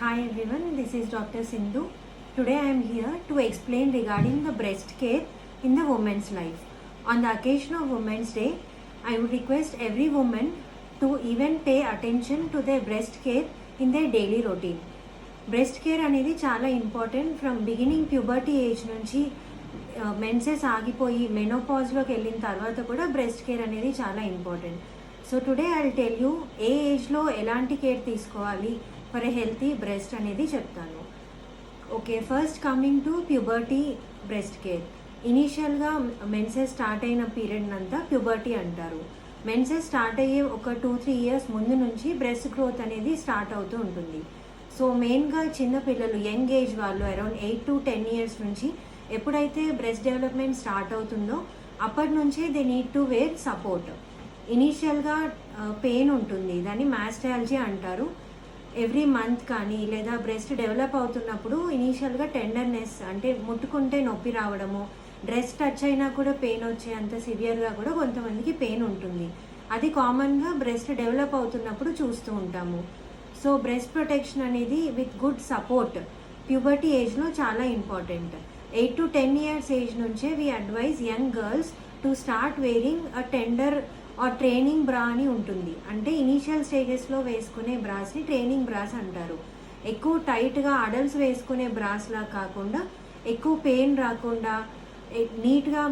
Hi everyone, this is Dr. Sindhu. Today I am here to explain regarding the breast care in the woman's life. On the occasion of Women's Day, I would request every woman to even pay attention to their breast care in their daily routine. Breast care అనేది చాలా important. From beginning puberty age నుంచి menses ఆగిపోయి మెనోపాజ్లోకి వెళ్ళిన తర్వాత కూడా breast care అనేది చాలా important. So today I will tell you ఏ ఏజ్లో ఎలాంటి కేర్ తీసుకోవాలి ఫర్ ఎ హెల్తీ బ్రెస్ట్ అనేది చెప్తాను. Okay, first coming to puberty breast care. ఇనీషియల్గా మెన్సెస్ స్టార్ట్ అయిన పీరియడ్ అంతా ప్యూబర్టీ అంటారు. మెన్సెస్ స్టార్ట్ అయ్యే ఒక 2-3 ఇయర్స్ ముందు నుంచి బ్రెస్ట్ గ్రోత్ అనేది స్టార్ట్ అవుతూ ఉంటుంది. సో మెయిన్గా చిన్నపిల్లలు యంగ్ ఏజ్ వాళ్ళు అరౌండ్ 8 to 10 ఇయర్స్ నుంచి ఎప్పుడైతే బ్రెస్ట్ డెవలప్మెంట్ స్టార్ట్ అవుతుందో అప్పటి నుంచే they need to wear support. ఇనీషియల్గా పెయిన్ ఉంటుంది, దాన్ని మాస్టాలజీ అంటారు. ఎవ్రీ మంత్ కానీ లేదా బ్రెస్ట్ డెవలప్ అవుతున్నప్పుడు ఇనీషియల్గా టెండర్నెస్ అంటే ముట్టుకుంటే నొప్పి రావడము, డ్రెస్ టచ్ అయినా కూడా పెయిన్ వచ్చే అంత సివియర్గా కూడా కొంతమందికి పెయిన్ ఉంటుంది. అది కామన్గా బ్రెస్ట్ డెవలప్ అవుతున్నప్పుడు చూస్తూ ఉంటాము. సో బ్రెస్ట్ ప్రొటెక్షన్ అనేది విత్ గుడ్ సపోర్ట్ ప్యూబర్టీ ఏజ్లో చాలా ఇంపార్టెంట్. 8 to 10 ఇయర్స్ ఏజ్ నుంచే we advise young girls to start wearing a tender or training bra అని ఉంటుంది. అంటే ఇనీషియల్ స్టేజెస్లో వేసుకునే బ్రాస్ని ట్రైనింగ్ బ్రాస్ అంటారు. ఎక్కువ టైట్గా అడల్ట్స్ వేసుకునే బ్రాస్లా కాకుండా ఎక్కువ పెయిన్ రాకుండా నీట్గా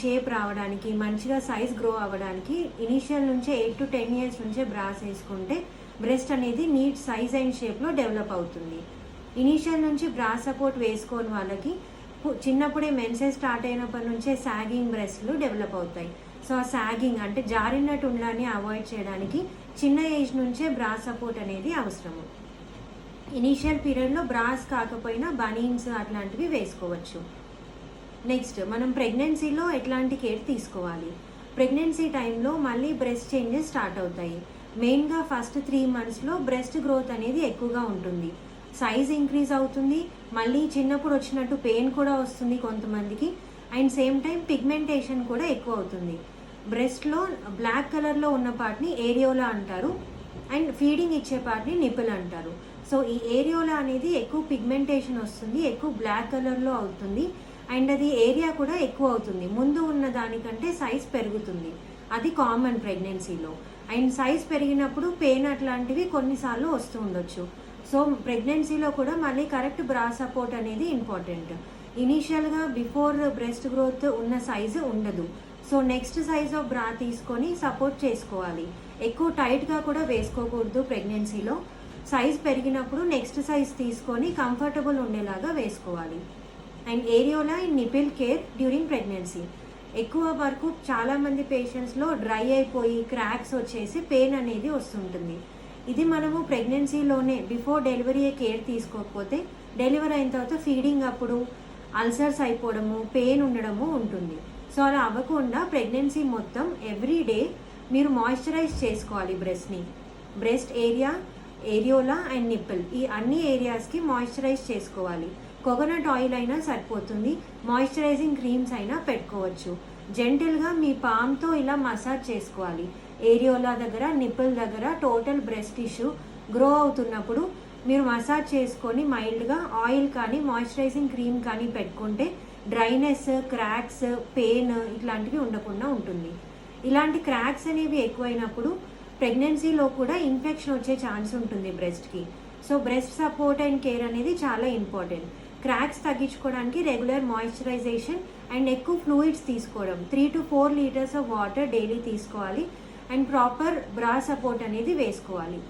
షేప్ రావడానికి, మంచిగా సైజ్ గ్రో అవ్వడానికి ఇనీషియల్ నుంచే 8 to 10 ఇయర్స్ నుంచే బ్రాస్ వేసుకుంటే బ్రెస్ట్ అనేది నీట్ సైజ్ అండ్ షేప్లో డెవలప్ అవుతుంది. ఇనీషియల్ నుంచి బ్రా సపోర్ట్ వేసుకోని వాళ్ళకి చిన్నప్పుడే మెన్సెస్ స్టార్ట్ అయినప్పటి నుంచే సాగింగ్ బ్రెస్ట్లు డెవలప్ అవుతాయి. సో ఆ సాగింగ్ అంటే జారినట్టు ఉండాలని అవాయిడ్ చేయడానికి చిన్న ఏజ్ నుంచే బ్రా సపోర్ట్ అనేది అవసరము. ఇనీషియల్ పీరియడ్లో బ్రాస్ కాకపోయినా బనీన్స్ అట్లాంటివి వేసుకోవచ్చు. నెక్స్ట్ మనం ప్రెగ్నెన్సీలో ఎట్లాంటి కేర్ తీసుకోవాలి. ప్రెగ్నెన్సీ టైంలో మళ్ళీ బ్రెస్ట్ చేంజెస్ స్టార్ట్ అవుతాయి. మెయిన్గా ఫస్ట్ 3 monthsలో బ్రెస్ట్ గ్రోత్ అనేది ఎక్కువగా ఉంటుంది, సైజ్ ఇంక్రీజ్ అవుతుంది, మళ్ళీ చిన్నప్పుడు వచ్చినట్టు పెయిన్ కూడా వస్తుంది కొంతమందికి, అండ్ సేమ్ టైం పిగ్మెంటేషన్ కూడా ఎక్కువ అవుతుంది. బ్రెస్ట్లో బ్లాక్ కలర్లో ఉన్న పార్ట్ని ఏరియోలా అంటారు అండ్ ఫీడింగ్ ఇచ్చే పార్ట్ని నిపుల్ అంటారు. సో ఈ ఏరియోలా అనేది ఎక్కువ పిగ్మెంటేషన్ వస్తుంది, ఎక్కువ బ్లాక్ కలర్లో అవుతుంది అండ్ అది ఏరియా కూడా ఎక్కువ అవుతుంది. ముందు ఉన్న దానికంటే సైజ్ పెరుగుతుంది, అది కామన్ ప్రెగ్నెన్సీలో. అండ్ సైజ్ పెరిగినప్పుడు పెయిన్ అట్లాంటివి కొన్నిసార్లు వస్తూ ఉండొచ్చు. సో ప్రెగ్నెన్సీలో కూడా మళ్ళీ కరెక్ట్ బ్రా సపోర్ట్ అనేది ఇంపార్టెంట్. ఇనీషియల్గా బిఫోర్ బ్రెస్ట్ గ్రోత్ ఉన్న సైజు ఉండదు. సో నెక్స్ట్ సైజ్ ఆఫ్ బ్రా తీసుకొని సపోర్ట్ చేసుకోవాలి. ఎక్కువ టైట్గా కూడా వేసుకోకూడదు ప్రెగ్నెన్సీలో. సైజ్ పెరిగినప్పుడు నెక్స్ట్ సైజ్ తీసుకొని కంఫర్టబుల్ ఉండేలాగా వేసుకోవాలి. And areola and nipple care during pregnancy. ఎక్కువ వరకు చాలామంది పేషెంట్స్లో డ్రై అయిపోయి క్రాక్స్ వచ్చేసి పెయిన్ అనేది వస్తుంటుంది. ఇది మనము ప్రెగ్నెన్సీలోనే బిఫోర్ డెలివరీ కేర్ తీసుకోకపోతే డెలివరీ అయిన తర్వాత ఫీడింగ్ అప్పుడు అల్సర్స్ అయిపోవడము, పెయిన్ ఉండడము ఉంటుంది. సో అలా అవ్వకుండా ప్రెగ్నెన్సీ మొత్తం ఎవ్రీ డే మీరు మాయిశ్చరైజ్ చేసుకోవాలి బ్రెస్ట్ని. Breast area, areola and nipple ఈ అన్ని ఏరియాస్కి మాయిశ్చరైజ్ చేసుకోవాలి. కోకోనట్ ఆయిల్ అయినా సరిపోతుంది, మాయిశ్చరైజింగ్ క్రీమ్స్ అయినా పెట్టుకోవచ్చు. జెంటిల్గా మీ పామ్తో ఇలా మసాజ్ చేసుకోవాలి. ఏరియోలా దగ్గర, నిప్పుల్ దగ్గర టోటల్ బ్రెస్ట్ టిష్యూ గ్రో అవుతున్నప్పుడు మీరు మసాజ్ చేసుకొని మైల్డ్గా ఆయిల్ కానీ మాయిశ్చరైజింగ్ క్రీమ్ కానీ పెట్టుకుంటే డ్రైనెస్, క్రాక్స్, పెయిన్ ఇట్లాంటివి ఉండకుండా ఉంటుంది. ఇలాంటి క్రాక్స్ అనేవి ఎక్కువైనప్పుడు ప్రెగ్నెన్సీలో కూడా ఇన్ఫెక్షన్ వచ్చే ఛాన్స్ ఉంటుంది బ్రెస్ట్కి. So breast support and care అనేది చాలా ఇంపార్టెంట్. క్రాక్స్ తగ్గించుకోవడానికి రెగ్యులర్ మాయిశ్చరైజేషన్ అండ్ ఎక్కువ ఫ్లూయిడ్స్ తీసుకోవడం, 3 to 4 liters of water daily తీసుకోవాలి అండ్ ప్రాపర్ బ్రా సపోర్ట్ అనేది వేసుకోవాలి.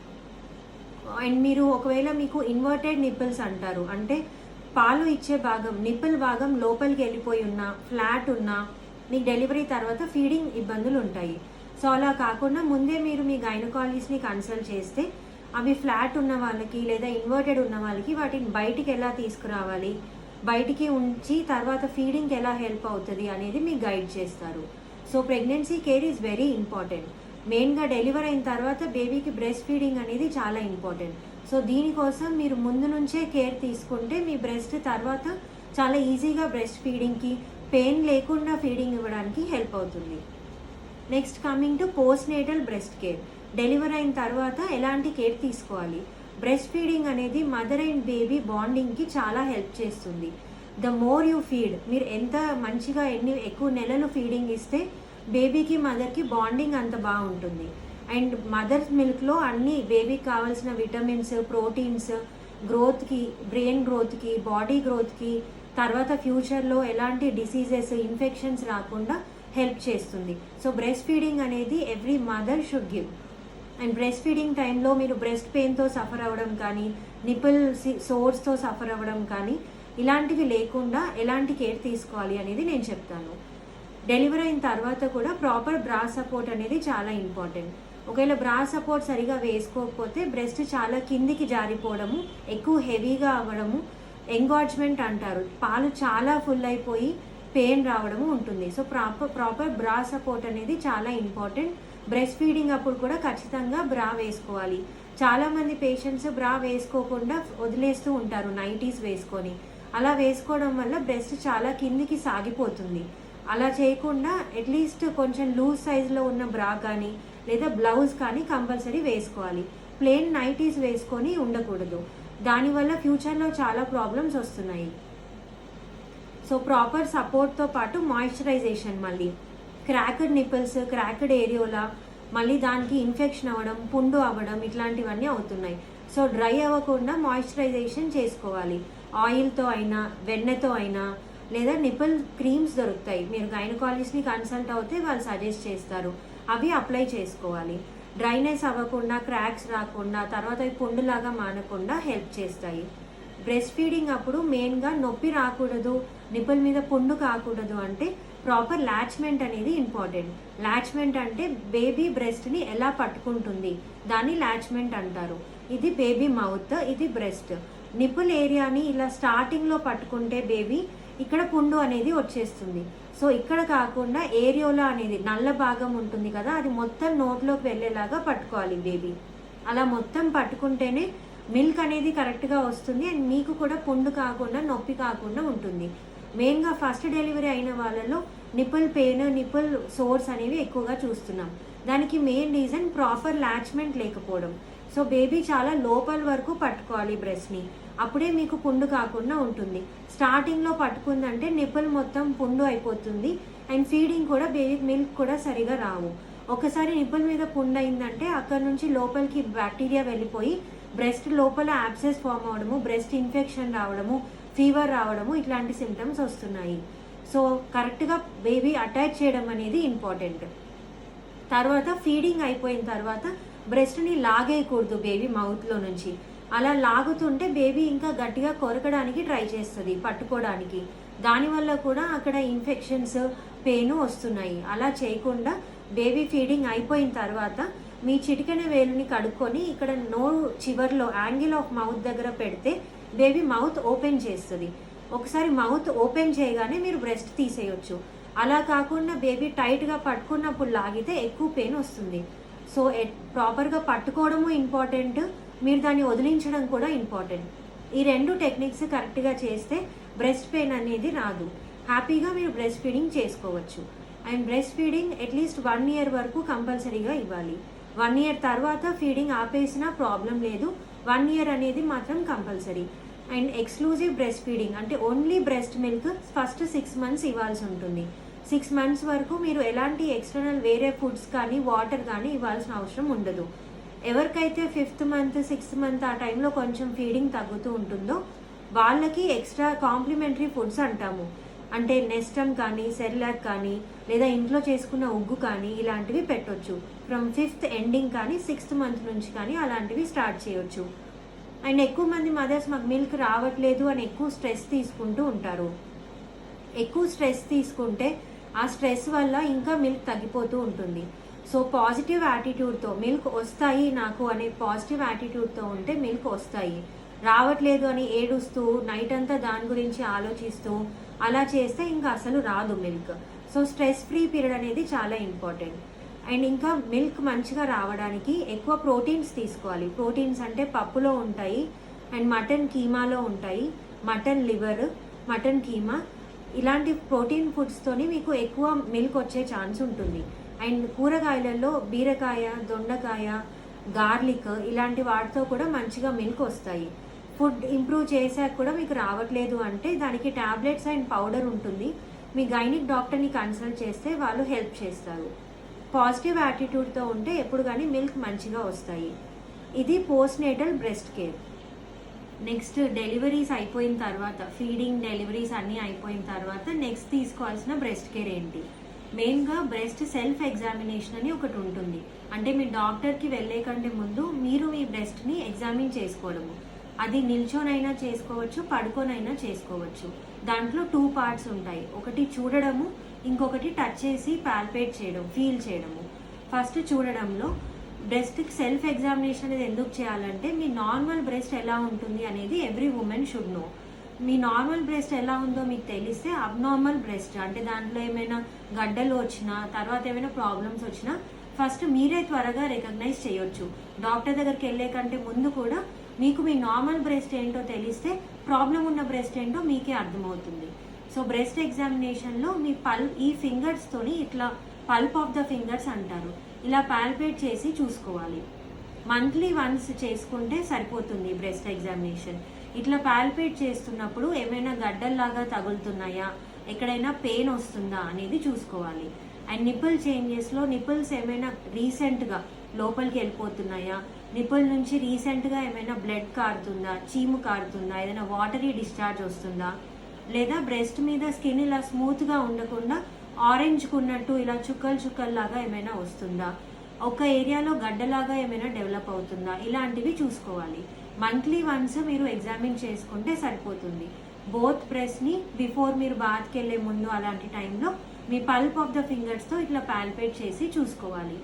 అండ్ మీరు ఒకవేళ మీకు ఇన్వర్టెడ్ నిప్పుల్స్ అంటారు, అంటే పాలు ఇచ్చే భాగం నిప్పుల్ భాగం లోపలికి వెళ్ళిపోయి ఉన్నా, ఫ్లాట్ ఉన్నా మీకు డెలివరీ తర్వాత ఫీడింగ్ ఇబ్బందులు ఉంటాయి. సో అలా కాకుండా ముందే మీరు మీ గైనకాలజిస్ట్ని కన్సల్ట్ చేస్తే అవి ఫ్లాట్ ఉన్న వాళ్ళకి లేదా ఇన్వర్టెడ్ ఉన్న వాళ్ళకి వాటిని బయటికి ఎలా తీసుకురావాలి, బయటికి ఉంచి తర్వాత ఫీడింగ్కి ఎలా హెల్ప్ అవుతుంది అనేది మీకు గైడ్ చేస్తారు. So pregnancy care is very important. మెయిన్గా డెలివరీ అయిన తర్వాత బేబీకి బ్రెస్ట్ ఫీడింగ్ అనేది చాలా ఇంపార్టెంట్. సో దీనికోసం మీరు ముందు నుంచే కేర్ తీసుకుంటే మీ బ్రెస్ట్ తర్వాత చాలా ఈజీగా బ్రెస్ట్ ఫీడింగ్కి పెయిన్ లేకుండా ఫీడింగ్ ఇవ్వడానికి హెల్ప్ అవుతుంది. Next coming to post natal breast care. Delivery అయిన తర్వాత ఎలాంటి కేర్ తీసుకోవాలి. బ్రెస్ట్ ఫీడింగ్ అనేది మదర్ అండ్ బేబీ బాండింగ్కి చాలా హెల్ప్ చేస్తుంది. ద మోర్ యూ ఫీడ్, మీరు ఎంత మంచిగా ఎక్కువ నెలలు ఫీడింగ్ ఇస్తే బేబీకి మదర్కి బాండింగ్ అంత బాగుంటుంది. అండ్ మదర్స్ మిల్క్లో అన్ని బేబీకి కావాల్సిన విటమిన్స్, ప్రోటీన్స్, గ్రోత్కి, బ్రెయిన్ గ్రోత్కి, బాడీ గ్రోత్కి, తర్వాత ఫ్యూచర్లో ఎలాంటి డిసీజెస్, ఇన్ఫెక్షన్స్ రాకుండా హెల్ప్ చేస్తుంది. సో బ్రెస్ట్ ఫీడింగ్ అనేది every mother should give. And breast feeding టైంలో మీరు బ్రెస్ట్ పెయిన్తో సఫర్ అవ్వడం కానీ, నిపుల్ సోర్స్తో సఫర్ అవ్వడం కానీ ఇలాంటివి లేకుండా ఎలాంటి కేర్ తీసుకోవాలి అనేది నేను చెప్తాను. డెలివరీ అయిన తర్వాత కూడా ప్రాపర్ బ్రా సపోర్ట్ అనేది చాలా ఇంపార్టెంట్. ఒకవేళ బ్రా సపోర్ట్ సరిగా వేసుకోకపోతే బ్రెస్ట్ చాలా కిందికి జారిపోవడము, ఎక్కువ హెవీగా అవ్వడము, ఎంగార్జ్మెంట్ అంటారు, పాలు చాలా ఫుల్ అయిపోయి పెయిన్ రావడము ఉంటుంది. సో ప్రాపర్ బ్రా సపోర్ట్ అనేది చాలా ఇంపార్టెంట్. బ్రెస్ట్ ఫీడింగ్ అప్పుడు కూడా ఖచ్చితంగా బ్రా వేసుకోవాలి. చాలామంది పేషెంట్స్ బ్రా వేసుకోకుండా వదిలేస్తూ ఉంటారు నైటీస్ వేసుకొని. అలా వేసుకోవడం వల్ల బ్రెస్ట్ చాలా కిందికి సాగిపోతుంది. అలా చేయకుండా అట్లీస్ట్ కొంచెం లూజ్ సైజులో ఉన్న బ్రా కానీ లేదా బ్లౌజ్ కానీ కంపల్సరీ వేసుకోవాలి. ప్లెయిన్ నైటీస్ వేసుకొని ఉండకూడదు. దానివల్ల ఫ్యూచర్లో చాలా ప్రాబ్లమ్స్ వస్తున్నాయి. సో ప్రాపర్ సపోర్ట్తో పాటు మాయిశ్చరైజేషన్, మళ్ళీ క్రాక్డ్ నిపుల్స్, క్రాక్డ్ ఏరియోలా, మళ్ళీ దానికి ఇన్ఫెక్షన్ అవ్వడం, పుండు అవ్వడం ఇట్లాంటివన్నీ అవుతున్నాయి. సో డ్రై అవ్వకుండా మాయిశ్చరైజేషన్ చేసుకోవాలి. ఆయిల్తో అయినా, వెన్నతో అయినా, లేదా నిపుల్ క్రీమ్స్ దొరుకుతాయి. మీరు గైనకాలజిస్ట్ని కన్సల్ట్ అవుతే వాళ్ళు సజెస్ట్ చేస్తారు, అవి అప్లై చేసుకోవాలి. డ్రైనెస్ అవ్వకుండా, క్రాక్స్ రాకుండా, తర్వాత పుండులాగా మానకుండా హెల్ప్ చేస్తాయి. బ్రెస్ట్ ఫీడింగ్ అప్పుడు మెయిన్గా నొప్పి రాకూడదు, నిపుల్ మీద పుండు కాకూడదు అంటే ప్రాపర్ లాచ్మెంట్ అనేది ఇంపార్టెంట్. లాచ్మెంట్ అంటే బేబీ బ్రెస్ట్ని ఎలా పట్టుకుంటుంది, దాన్ని లాచ్మెంట్ అంటారు. ఇది బేబీ మౌత్, ఇది బ్రెస్ట్. నిపుల్ ఏరియాని ఇలా స్టార్టింగ్లో పట్టుకుంటే బేబీ ఇక్కడ పుండు అనేది వచ్చేస్తుంది. సో ఇక్కడ కాకుండా ఏరియోలా అనేది నల్ల భాగం ఉంటుంది కదా, అది మొత్తం నోట్లోకి వెళ్ళేలాగా పట్టుకోవాలి బేబీ. అలా మొత్తం పట్టుకుంటేనే మిల్క్ అనేది కరెక్ట్గా వస్తుంది అండ్ మీకు కూడా పుండు కాకుండా, నొప్పి కాకుండా ఉంటుంది. మెయిన్గా ఫస్ట్ డెలివరీ అయిన వాళ్ళలో నిపుల్ పెయిన్, నిపుల్ సోర్స్ అనేవి ఎక్కువగా చూస్తున్నాం. దానికి మెయిన్ రీజన్ ప్రాపర్ లాచ్మెంట్ లేకపోవడం. సో బేబీ చాలా లోపల వరకు పట్టుకోవాలి బ్రెస్ట్ని, అప్పుడే మీకు పుండు కాకుండా ఉంటుంది. స్టార్టింగ్లో పట్టుకుందంటే నిపుల్ మొత్తం పుండు అయిపోతుంది అండ్ ఫీడింగ్ కూడా, బేబీ మిల్క్ కూడా సరిగా రావు. ఒకసారి నిపుల్ మీద పుండు అయిందంటే అక్కడ నుంచి లోపలికి బ్యాక్టీరియా వెళ్ళిపోయి బ్రెస్ట్ లోపల యాబ్సెస్ ఫామ్ అవడము, బ్రెస్ట్ ఇన్ఫెక్షన్ రావడము, ఫీవర్ రావడము ఇట్లాంటి సిమ్టమ్స్ వస్తున్నాయి. సో కరెక్ట్గా బేబీ అటాచ్ చేయడం అనేది ఇంపార్టెంట్. తర్వాత ఫీడింగ్ అయిపోయిన తర్వాత బ్రెస్ట్ని లాగేయకూడదు బేబీ మౌత్లో నుంచి. అలా లాగుతుంటే బేబీ ఇంకా గట్టిగా కొరకడానికి ట్రై చేస్తుంది, పట్టుకోవడానికి. దానివల్ల కూడా అక్కడ ఇన్ఫెక్షన్స్, పెయిన్ వస్తున్నాయి. అలా చేయకుండా బేబీ ఫీడింగ్ అయిపోయిన తర్వాత మీ చిటికెన వేలుని కడుక్కొని ఇక్కడ నోరు చివర్లో యాంగిల్ ఆఫ్ మౌత్ దగ్గర పెడితే బేబీ మౌత్ ఓపెన్ చేస్తుంది. ఒకసారి మౌత్ ఓపెన్ చేయగానే మీరు బ్రెస్ట్ తీసేయొచ్చు. అలా కాకుండా బేబీ టైట్గా పట్టుకున్నప్పుడు లాగితే ఎక్కువ పెయిన్ వస్తుంది. సో ప్రాపర్గా పట్టుకోవడము ఇంపార్టెంట్, మీరు దాన్ని వదిలించడం కూడా ఇంపార్టెంట్. ఈ రెండు టెక్నిక్స్ కరెక్ట్గా చేస్తే బ్రెస్ట్ పెయిన్ అనేది రాదు. హ్యాపీగా మీరు బ్రెస్ట్ ఫీడింగ్ చేసుకోవచ్చు. And breast feeding at least 1 year వరకు కంపల్సరీగా ఇవ్వాలి. 1 year తర్వాత ఫీడింగ్ ఆపేసినా ప్రాబ్లం లేదు. 1 year అనేది మాత్రం compulsory. And exclusive breast feeding అంటే only breast milk first 6 months ఇవ్వాల్సి ఉంటుంది. 6 months వరకు మీరు ఎలాంటి ఎక్స్టర్నల్ వేరే ఫుడ్స్ కానీ, వాటర్ కానీ ఇవ్వాల్సిన అవసరం ఉండదు. ఎవరికైతే 5th month, 6th month ఆ టైంలో కొంచెం ఫీడింగ్ తగ్గుతూ ఉంటుందో వాళ్ళకి ఎక్స్ట్రా కాంప్లిమెంటరీ ఫుడ్స్ అంటాము. అంటే నెస్టమ్ కానీ, సెరిలాక్ కానీ, లేదా ఇంట్లో చేసుకున్న ఉగ్గు కానీ ఇలాంటివి పెట్టొచ్చు. ఫ్రమ్ 5th ఎండింగ్ కానీ 6th month నుంచి కానీ అలాంటివి స్టార్ట్ చేయొచ్చు. అండ్ ఎక్కువ మంది మదర్స్ మాకు మిల్క్ రావట్లేదు అని ఎక్కువ స్ట్రెస్ తీసుకుంటూ ఉంటారు. ఎక్కువ స్ట్రెస్ తీసుకుంటే ఆ స్ట్రెస్ వల్ల ఇంకా మిల్క్ తగ్గిపోతూ ఉంటుంది. సో పాజిటివ్ యాటిట్యూడ్తో మిల్క్ వస్తాయి నాకు అనే పాజిటివ్ యాటిట్యూడ్తో ఉంటే మిల్క్ వస్తాయి. రావట్లేదు అని ఏడుస్తూ నైట్ అంతా దాని గురించి ఆలోచిస్తూ అలా చేస్తే ఇంకా అసలు రాదు milk. So stress free period అనేది చాలా ఇంపార్టెంట్. అండ్ ఇంకా మిల్క్ మంచిగా రావడానికి ఎక్కువ ప్రోటీన్స్ తీసుకోవాలి. ప్రోటీన్స్ అంటే పప్పులో ఉంటాయి అండ్ మటన్ కీమాలో ఉంటాయి. మటన్ లివర్, మటన్ కీమా ఇలాంటి ప్రోటీన్ ఫుడ్స్తోని మీకు ఎక్కువ మిల్క్ వచ్చే ఛాన్స్ ఉంటుంది. అండ్ కూరగాయలలో బీరకాయ, దొండకాయ, గార్లిక్ ఇలాంటి వాటితో కూడా మంచిగా మిల్క్ వస్తాయి. ఫుడ్ ఇంప్రూవ్ చేశాక కూడా మీకు రావట్లేదు అంటే దానికి టాబ్లెట్స్ అండ్ పౌడర్ ఉంటుంది. మీ గైనిక్ డాక్టర్ని కన్సల్ట్ చేస్తే వాళ్ళు హెల్ప్ చేస్తారు. పాజిటివ్ యాటిట్యూడ్తో ఉంటే ఎప్పుడు కానీ మిల్క్ మంచిగా వస్తాయి. ఇది post natal breast care. Next deliveries అయిపోయిన తర్వాత, ఫీడింగ్ డెలివరీస్ అన్నీ అయిపోయిన తర్వాత నెక్స్ట్ తీసుకోవాల్సిన బ్రెస్ట్ కేర్ ఏంటి? మెయిన్గా బ్రెస్ట్ సెల్ఫ్ ఎగ్జామినేషన్ అని ఒకటి ఉంటుంది. అంటే మీ డాక్టర్కి వెళ్ళే కంటే ముందు మీరు మీ బ్రెస్ట్ని ఎగ్జామిన్ చేసుకోవడము. అది నిల్చోనైనా చేసుకోవచ్చు, పడుకోనైనా చేసుకోవచ్చు. దాంట్లో 2 పార్ట్స్ ఉంటాయి. ఒకటి చూడడము, ఇంకొకటి టచ్ చేసి పాల్పేట్ చేయడం, ఫీల్ చేయడము. ఫస్ట్ చూడడంలో బ్రెస్ట్కి సెల్ఫ్ ఎగ్జామినేషన్ అనేది ఎందుకు చేయాలంటే మీ నార్మల్ బ్రెస్ట్ ఎలా ఉంటుంది అనేది every women should know. Me normal breast ఎలా ఉందో మీకు తెలిస్తే అబ్నార్మల్ బ్రెస్ట్ అంటే దాంట్లో ఏమైనా గడ్డలు వచ్చినా, తర్వాత ఏమైనా ప్రాబ్లమ్స్ వచ్చినా ఫస్ట్ మీరే త్వరగా రికగ్నైజ్ చేయొచ్చు. డాక్టర్ దగ్గరికి వెళ్ళే కంటే ముందు కూడా మీకు మీ నార్మల్ బ్రెస్ట్ ఏంటో తెలిస్తే ప్రాబ్లం ఉన్న బ్రెస్ట్ ఏంటో మీకే అర్థమవుతుంది. సో బ్రెస్ట్ ఎగ్జామినేషన్లో మీ ఈ ఫింగర్స్తోని ఇట్లా పల్ప్ ఆఫ్ ద ఫింగర్స్ అంటారు, ఇలా పాల్పేట్ చేసి చూసుకోవాలి. మంత్లీ వన్స్ చేసుకుంటే సరిపోతుంది బ్రెస్ట్ ఎగ్జామినేషన్. ఇట్లా పాల్పేట్ చేస్తున్నప్పుడు ఏమైనా గడ్డల్లాగా తగులుతున్నాయా, ఎక్కడైనా పెయిన్ వస్తుందా అనేది చూసుకోవాలి. అండ్ నిపుల్ చేంజెస్లో నిపుల్స్ ఏమైనా రీసెంట్గా లోపలికి వెళ్ళిపోతున్నాయా, నిపుల్ నుంచి రీసెంట్గా ఏమైనా బ్లడ్ కారుతుందా, చీము కారుతుందా, ఏదైనా వాటరీ డిశ్చార్జ్ వస్తుందా, లేదా బ్రెస్ట్ మీద స్కిన్ ఇలా స్మూత్గా ఉండకుండా ఆరెంజ్ కున్నట్టు ఇలా చుక్కలు చుక్కల్లాగా ఏమైనా వస్తుందా, ఒక ఏరియాలో గడ్డలాగా ఏమైనా డెవలప్ అవుతుందా, ఇలాంటివి చూసుకోవాలి. మంత్లీ వన్స్ మీరు ఎగ్జామిన్ చేసుకుంటే సరిపోతుంది. బోత్ బ్రెస్ట్ని బిఫోర్ మీరు బాత్కి వెళ్ళే ముందు అలాంటి టైంలో మీ పల్ప్ ఆఫ్ ద ఫింగర్స్తో ఇట్లా పాల్పేట్ చేసి చూసుకోవాలి.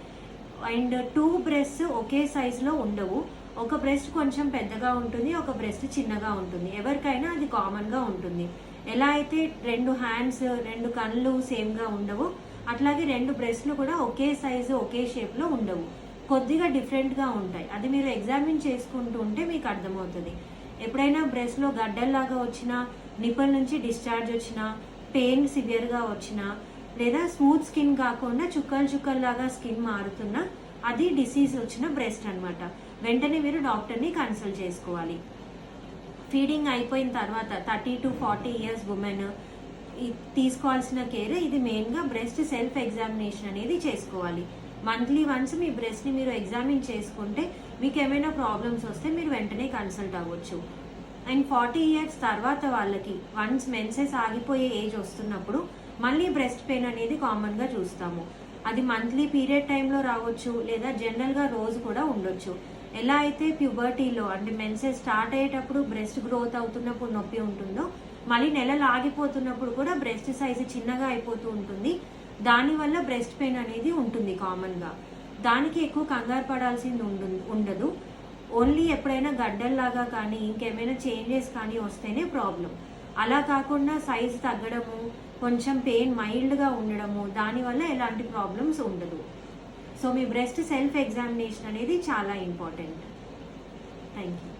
అండ్ 2 బ్రెస్ట్ ఒకే సైజులో ఉండవు. ఒక బ్రెస్ట్ కొంచెం పెద్దగా ఉంటుంది, ఒక బ్రెస్ట్ చిన్నగా ఉంటుంది. ఎవరికైనా అది కామన్గా ఉంటుంది. ఎలా అయితే 2 హ్యాండ్స్ 2 కళ్ళు సేమ్గా ఉండవు, అట్లాగే 2 బ్రెస్ట్లు కూడా ఒకే సైజు ఒకే షేప్లో ఉండవు, కొద్దిగా డిఫరెంట్గా ఉంటాయి. అది మీరు ఎగ్జామిన్ చేసుకుంటూ ఉంటే మీకు అర్థమవుతుంది. ఎప్పుడైనా బ్రెస్ట్లో గడ్డల్లాగా వచ్చినా, నిపుల్ నుంచి డిశ్చార్జ్ వచ్చినా, పెయిన్ సివియర్గా వచ్చినా, లేదా స్మూత్ స్కిన్ కాకుండా చుక్కలు చుక్కల్లాగా స్కిన్ మారుతున్నా అది డిసీజ్ వచ్చిన బ్రెస్ట్ అనమాట. వెంటనే మీరు డాక్టర్ని కన్సల్ట్ చేసుకోవాలి. ఫీడింగ్ అయిపోయిన తర్వాత 30 to 40 ఇయర్స్ ఉమెన్ తీసుకోవాల్సిన కేర్ ఇది. మెయిన్గా బ్రెస్ట్ సెల్ఫ్ ఎగ్జామినేషన్ అనేది చేసుకోవాలి. మంత్లీ వన్స్ మీ బ్రెస్ట్ని మీరు ఎగ్జామిన్ చేసుకుంటే మీకు ఏమైనా ప్రాబ్లమ్స్ వస్తే మీరు వెంటనే కన్సల్ట్ అవ్వచ్చు. అండ్ 40 ఇయర్స్ తర్వాత వాళ్ళకి వన్స్ మెన్సెస్ ఆగిపోయే ఏజ్ వస్తున్నప్పుడు మళ్ళీ బ్రెస్ట్ పెయిన్ అనేది కామన్గా చూస్తాము. అది మంత్లీ పీరియడ్ టైంలో రావచ్చు, లేదా జనరల్గా రోజు కూడా ఉండొచ్చు. ఎలా అయితే ప్యూబర్టీలో అంటే మెన్సెస్ స్టార్ట్ అయ్యేటప్పుడు బ్రెస్ట్ గ్రోత్ అవుతున్నప్పుడు నొప్పి ఉంటుందో, మళ్ళీ నెలలు ఆగిపోతున్నప్పుడు కూడా బ్రెస్ట్ సైజు చిన్నగా అయిపోతూ ఉంటుంది. దానివల్ల బ్రెస్ట్ పెయిన్ అనేది ఉంటుంది కామన్గా. దానికి ఎక్కువ కంగారు పడాల్సింది ఉండదు. ఓన్లీ ఎప్పుడైనా గడ్డల్లాగా కానీ ఇంకేమైనా చేంజెస్ కానీ వస్తేనే ప్రాబ్లం. అలా కాకుండా సైజు తగ్గడము, కొంచెం పెయిన్ మైల్డ్గా ఉండడము, దానివల్ల ఎలాంటి ప్రాబ్లమ్స్ ఉండదు. సో మీ బ్రెస్ట్ సెల్ఫ్ ఎగ్జామినేషన్ అనేది చాలా ఇంపార్టెంట్. Thank you.